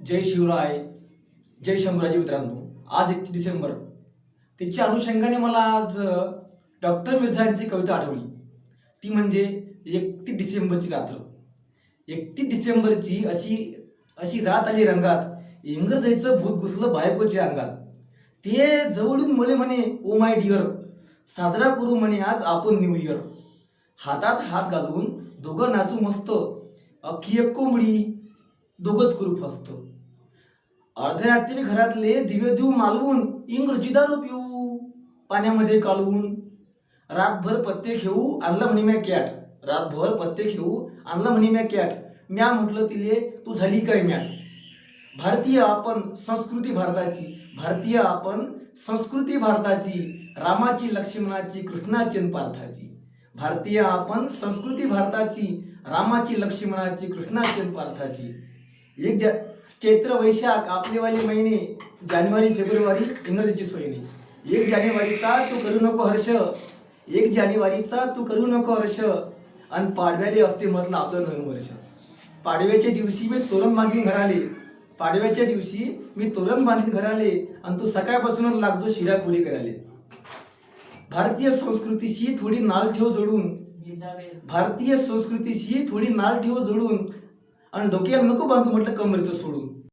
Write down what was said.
जय शिवराय, जय शंभूराजे मित्रांनो. आज 31 डिसेंबर. त्याच्या अनुषंगाने मला आज डॉक्टर मिर्झा यांची कविता आठवली. ती म्हणजे 31 डिसेंबरची रात्र. 31 डिसेंबरची अशी अशी रात आली रंगात, इंग्रजांचं भूत घुसलं बायकोच्या अंगात. ते जवळून मले म्हणे, ओ माय डिअर, साजरा करू म्हणे आज आपण न्यू इयर. हातात हात घालून दोघं नाचू मस्त, अख्खी एक कोंबडी दोघंच करू फस्त. अर्ध्या रात्री घरातले दिवे देऊ मालवून, इंग्रजी दारू पिऊ पाण्यामध्ये कालवून. रातभर पत्ते खेळू आणला म्हणे मॅ कॅट, रातभर पत्ते खेळू आणला म्हणे मॅ कॅट. म्या म्हटलं तिले, तू झाली काय मॅट. भारतीय आपण संस्कृती भारताची, भारतीय आपण संस्कृती भारताची, रामाची लक्ष्मणाची कृष्णाची आणि पार्थाची. भारतीय आपण संस्कृती भारताची, रामाची लक्ष्मणाची कृष्णाची आणि पार्थाची. चैत्र वैशाख आपलेवाले महिने, जानेवारी फेब्रुवारी इंग्रजीची सोयीने. 1 जानेवारीचा तू करू नको हर्ष, 1 जानेवारीचा तू करू नको हर्ष, आणि पाडव्याले असते म्हटलं आपलं नवीन वर्ष. पाडव्याच्या दिवशी मी तोरण बांधून घराले, पाडव्याच्या दिवशी मी तोरण बांधून घराले, आणि तू सकाळपासूनच लागतो शिरा पुरी करायले. भारतीय संस्कृतीशी थोडी नाळ ठेव जोडून, भारतीय संस्कृतीशी थोडी नाळ ठेव जोडून, आणि डोक्याला नको बांधू म्हटलं कमरेचं सोडून.